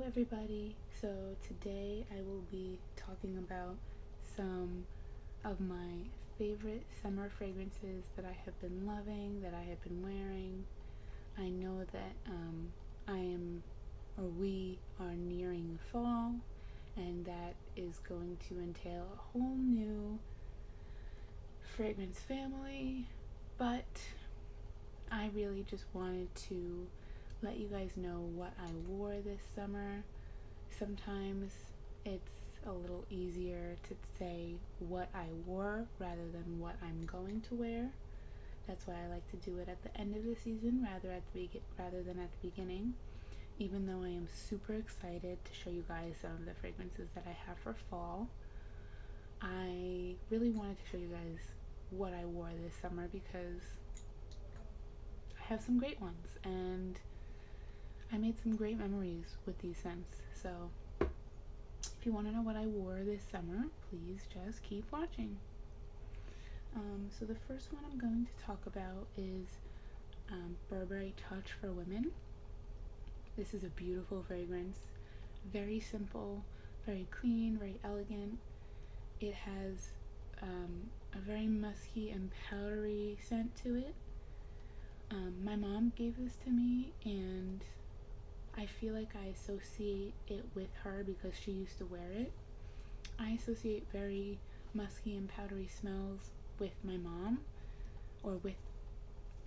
everybody. So today I will be talking about some of my favorite summer fragrances that I have been loving, that I have been wearing. I know that we are nearing the fall, and that is going to entail a whole new fragrance family, but I really just wanted to let you guys know what I wore this summer. Sometimes it's a little easier to say what I wore rather than what I'm going to wear. That's why I like to do it at the end of the season rather than at the beginning. Even though I am super excited to show you guys some of the fragrances that I have for fall, I really wanted to show you guys what I wore this summer because I have some great ones and I made some great memories with these scents. So if you want to know what I wore this summer, please just keep watching. So the first one I'm going to talk about is Burberry Touch for Women. This is a beautiful fragrance, very simple, very clean, very elegant. It has a very musky and powdery scent to it. My mom gave this to me, and I feel like I associate it with her because she used to wear it. I associate very musky and powdery smells with my mom, or with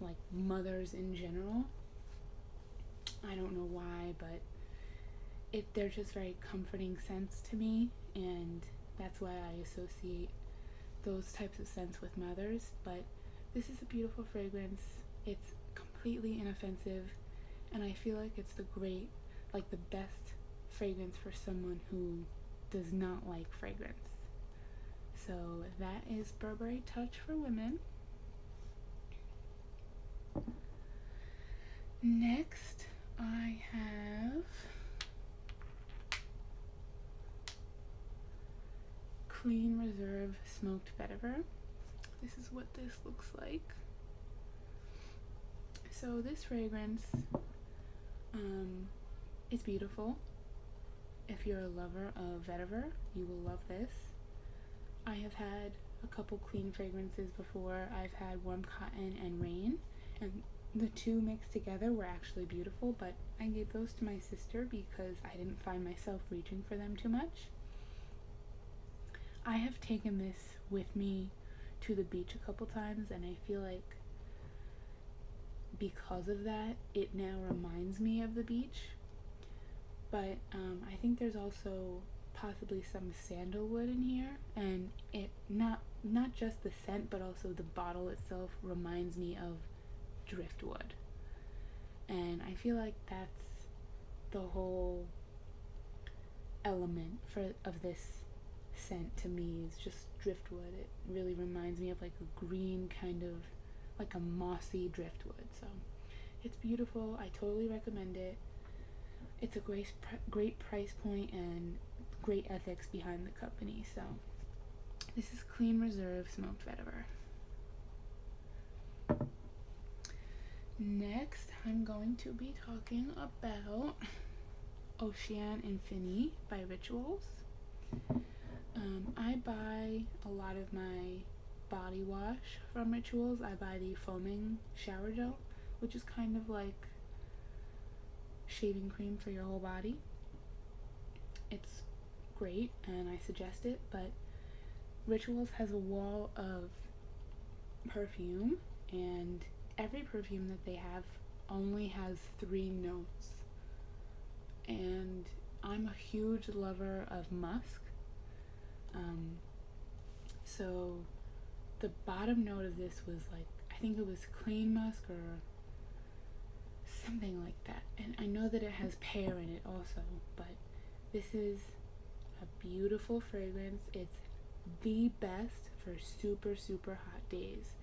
like mothers in general. I don't know why, but they're just very comforting scents to me, and that's why I associate those types of scents with mothers. But this is a beautiful fragrance. It's completely inoffensive, and I feel like it's the best fragrance for someone who does not like fragrance. So that is Burberry Touch for Women. Next, I have Clean Reserve Smoked Vetiver. This is what this looks like. So this fragrance is beautiful. If you're a lover of vetiver, you will love this. I have had a couple clean fragrances before. I've had Warm Cotton and Rain, and the two mixed together were actually beautiful, but I gave those to my sister because I didn't find myself reaching for them too much. I have taken this with me to the beach a couple times, and I feel like because of that, it now reminds me of the beach. But I think there's also possibly some sandalwood in here, and it not just the scent, but also the bottle itself reminds me of driftwood. And I feel like that's the whole element of this scent to me, is just driftwood. It really reminds me of like a green kind of, like a mossy driftwood. So it's beautiful. I totally recommend it. It's a great price point and great ethics behind the company. So this is Clean Reserve Smoked Vetiver. Next, I'm going to be talking about Ocean Infinity by Rituals. I buy a lot of my body wash from Rituals. I buy the foaming shower gel, which is kind of like shaving cream for your whole body. It's great and I suggest it, but Rituals has a wall of perfume, and every perfume that they have only has 3 notes, and I'm a huge lover of musk. So the bottom note of this was like, I think it was clean musk or something like that, and I know that it has pear in it also, but this is a beautiful fragrance. It's the best for super hot days.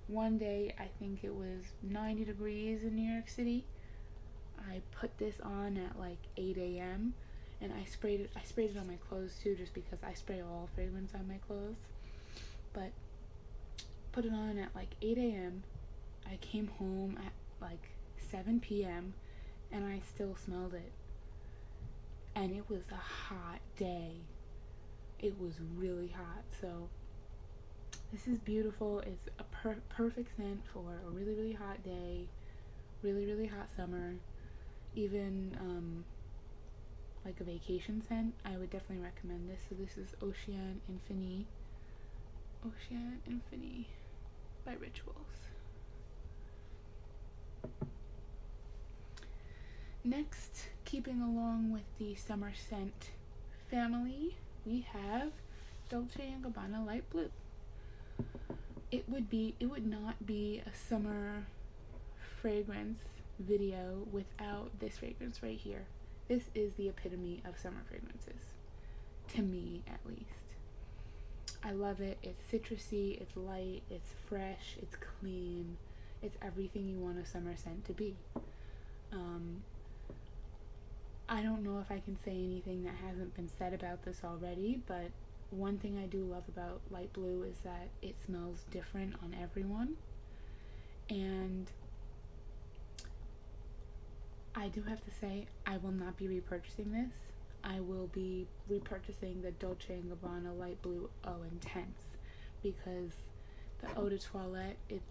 One day, I think it was 90 degrees in New York City. I put this on at like 8 a.m. and I sprayed it on my clothes too, just because I spray all fragrance on my clothes. But put it on at like 8 a.m. I came home at like 7 p.m. and I still smelled it. and it was a hot day. It was really hot, so this is beautiful. It's a perfect scent for a really, really hot day, really, really hot summer. Even like a vacation scent, I would definitely recommend this. So this is Ocean Infini by Rituals. Next, keeping along with the summer scent family, we have Dolce & Gabbana Light Blue. It would not be a summer fragrance video without this fragrance right here. This is the epitome of summer fragrances, to me at least. I love it. It's citrusy, it's light, it's fresh, it's clean. It's everything you want a summer scent to be. I don't know if I can say anything that hasn't been said about this already, but one thing I do love about Light Blue is that it smells different on everyone. And I do have to say, I will not be repurchasing this. I will be repurchasing the Dolce & Gabbana Light Blue Eau Intense, because the Eau de Toilette, it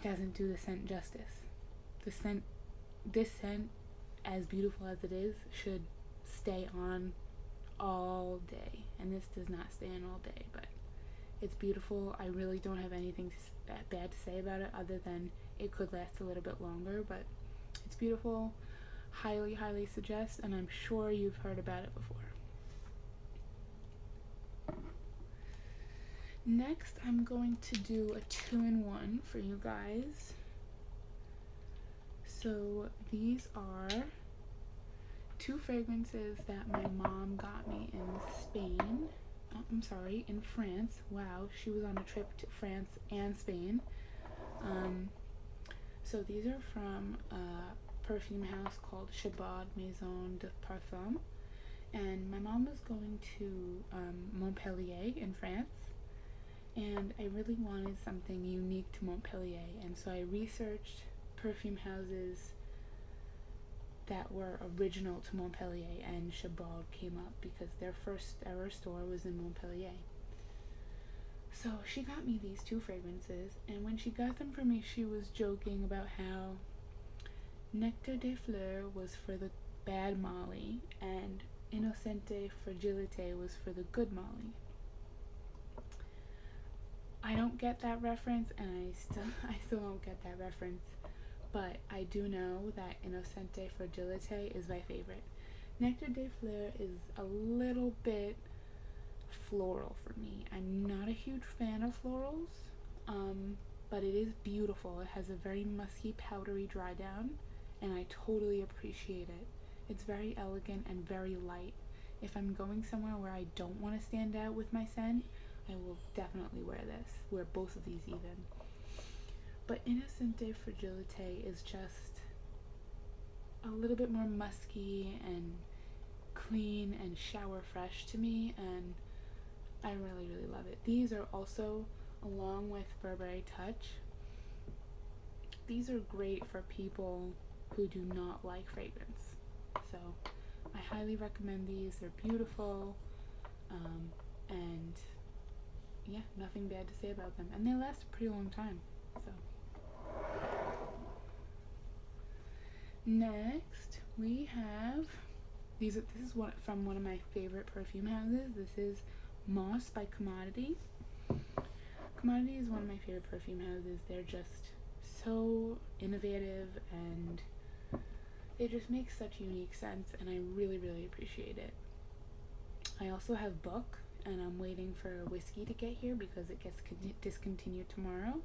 doesn't do the scent justice. This scent, as beautiful as it is, should stay on all day, and this does not stay on all day, but it's beautiful. I really don't have anything bad to say about it, other than it could last a little bit longer, but it's beautiful. Highly, highly suggest, and I'm sure you've heard about it before. Next, I'm going to do a 2-in-1 for you guys. So these are 2 fragrances that my mom got me in France. Wow, she was on a trip to France and Spain. So these are from a perfume house called Chabad Maison de Parfum, and my mom was going to Montpellier in France, and I really wanted something unique to Montpellier, and so I researched perfume houses that were original to Montpellier, and Chabad came up because their first ever store was in Montpellier. So she got me these 2 fragrances, and when she got them for me, she was joking about how Nectar des Fleurs was for the bad Molly and Innocente Fragilité was for the good Molly. I don't get that reference, and I still don't get that reference, but I do know that Innocente Fragilité is my favorite. Nectar des Fleurs is a little bit floral for me. I'm not a huge fan of florals, but it is beautiful. It has a very musky, powdery dry down, and I totally appreciate it. It's very elegant and very light. If I'm going somewhere where I don't want to stand out with my scent, I will definitely wear both of these even. But Innocente Fragilité is just a little bit more musky and clean and shower fresh to me, and I really, really love it. These are also, along with Burberry Touch, these are great for people who do not like fragrance. So I highly recommend these. They're beautiful, and yeah, nothing bad to say about them, and they last a pretty long time. So next we have this is from one of my favorite perfume houses. This is Moss by Commodity. Commodity is one of my favorite perfume houses. They're just so innovative, and they just make such unique scents, and I really, really appreciate it. I also have Book, and I'm waiting for Whiskey to get here because it gets discontinued tomorrow,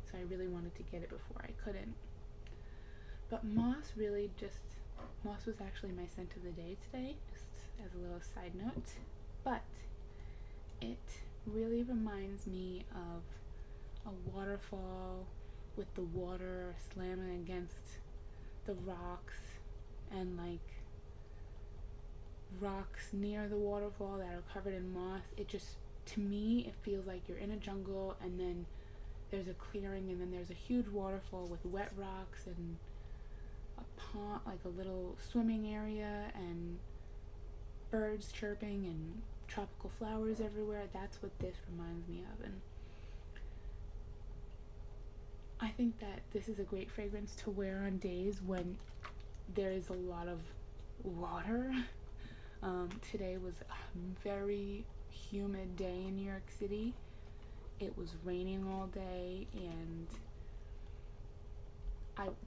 so I really wanted to get it before I couldn't. But Moss was actually my scent of the day today, just as a little side note. But it really reminds me of a waterfall with the water slamming against the rocks, and like rocks near the waterfall that are covered in moss. It just, to me, it feels like you're in a jungle, and then there's a clearing, and then there's a huge waterfall with wet rocks, and a pond, like a little swimming area, and birds chirping and tropical flowers everywhere. That's what this reminds me of. And I think that this is a great fragrance to wear on days when there is a lot of water. Today was a very humid day in New York City. It was raining all day, and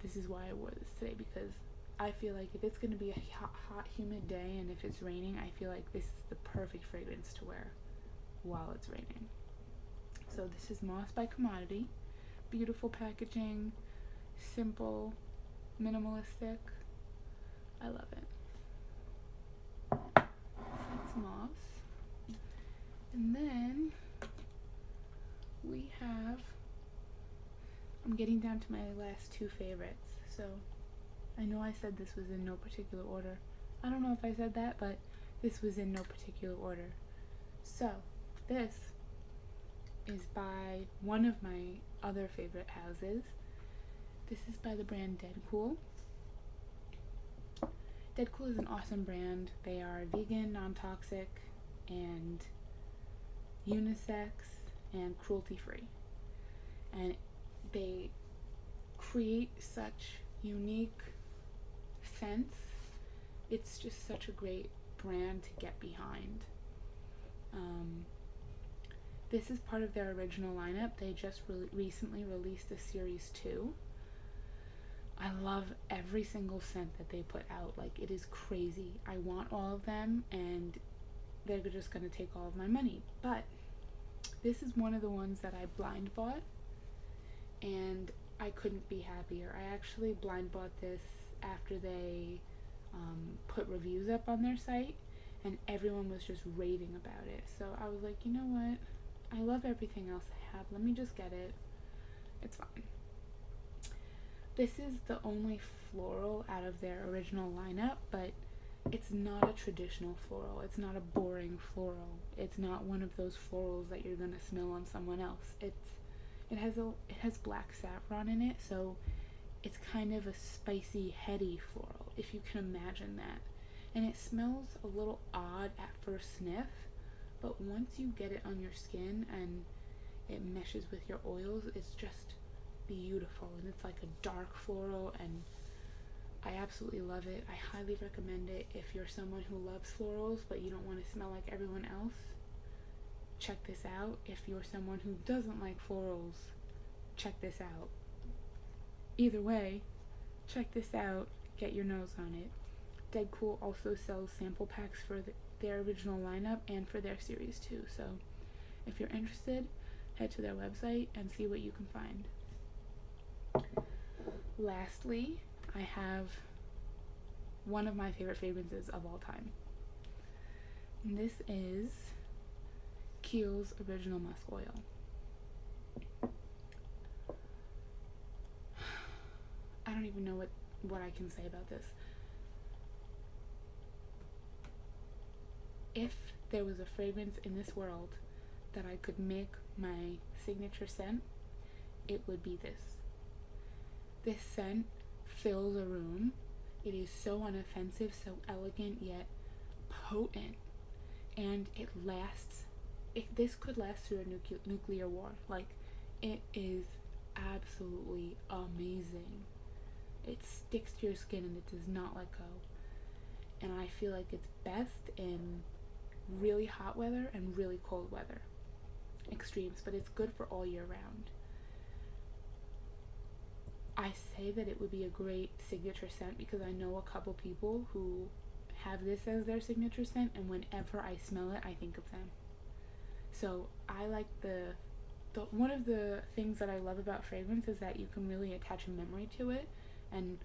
this is why I wore this today, because I feel like if it's going to be a hot, humid day and if it's raining, I feel like this is the perfect fragrance to wear while it's raining. So this is Moss by Commodity. Beautiful packaging, simple, minimalistic. I love it. So that's Moss. And then we have, I'm getting down to my last two favorites. So I know I said this was in no particular order. I don't know if I said that, but this was in no particular order. So this is by one of my other favorite houses. This is by the brand Deadcool. Deadcool is an awesome brand. They are vegan, non-toxic, and unisex, and cruelty-free. And they create such unique scents. It's just such a great brand to get behind. This is part of their original lineup. They just recently released a series 2. I love every single scent that they put out. Like, it is crazy. I want all of them, and they're just gonna take all of my money. But this is one of the ones that I blind bought, and I couldn't be happier. I actually blind bought this after they put reviews up on their site, and everyone was just raving about it. So I was like, you know what? I love everything else I have. Let me just get it. It's fine. This is the only floral out of their original lineup, but it's not a traditional floral. It's not a boring floral. It's not one of those florals that you're gonna smell on someone else. It has black saffron in it, so it's kind of a spicy, heady floral, if you can imagine that. And it smells a little odd at first sniff, but once you get it on your skin and it meshes with your oils, it's just beautiful. And it's like a dark floral, and I absolutely love it. I highly recommend it if you're someone who loves florals but you don't want to smell like everyone else. Check this out. If you're someone who doesn't like florals, check this out. Either way, check this out. Get your nose on it. Deadcool also sells sample packs for their original lineup and for their series 2. So if you're interested, head to their website and see what you can find. Lastly, I have one of my favorite fragrances of all time. And this is Kiehl's Original Musk Oil. I don't even know what I can say about this. If there was a fragrance in this world that I could make my signature scent, it would be this. This scent fills a room. It is so unoffensive, so elegant, yet potent. And it lasts. This could last through a nuclear war. Like, it is absolutely amazing. It sticks to your skin and it does not let go. And I feel like it's best in really hot weather and really cold weather. Extremes, but it's good for all year round. I say that it would be a great signature scent because I know a couple people who have this as their signature scent, and whenever I smell it, I think of them. So I like the one of the things that I love about fragrance is that you can really attach a memory to it, and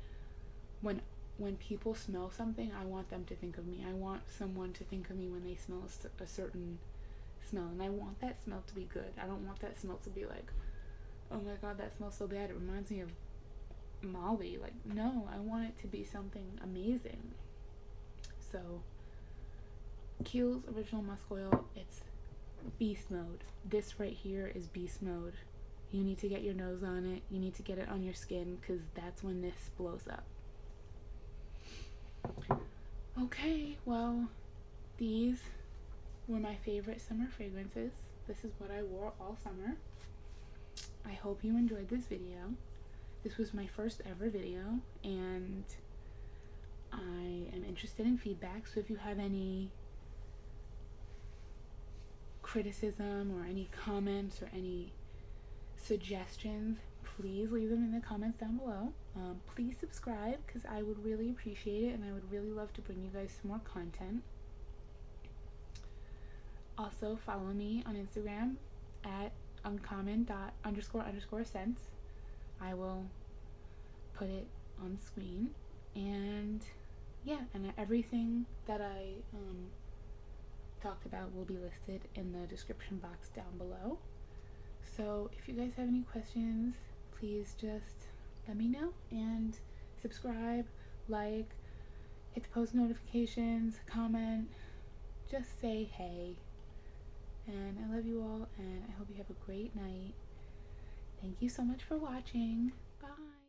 when people smell something, I want them to think of me. I want someone to think of me when they smell a certain smell, and I want that smell to be good. I don't want that smell to be like, oh my god, that smells so bad, it reminds me of Molly. Like, no, I want it to be something amazing. So Kiehl's Original Musk Oil, it's beast mode. This right here is beast mode. You need to get your nose on it. You need to get it on your skin, because that's when this blows up. Okay, well, these were my favorite summer fragrances. This is what I wore all summer. I hope you enjoyed this video. This was my first ever video, and I am interested in feedback, so if you have any criticism or any comments or any suggestions, please leave them in the comments down below. Please subscribe because I would really appreciate it, and I would really love to bring you guys some more content. Also, follow me on Instagram at uncommon.__scents. I will put it on the screen. And yeah, and everything that I talked about will be listed in the description box down below. So if you guys have any questions, please just let me know, and subscribe, like, hit the post notifications, comment, just say hey. And I love you all, and I hope you have a great night. Thank you so much for watching. Bye.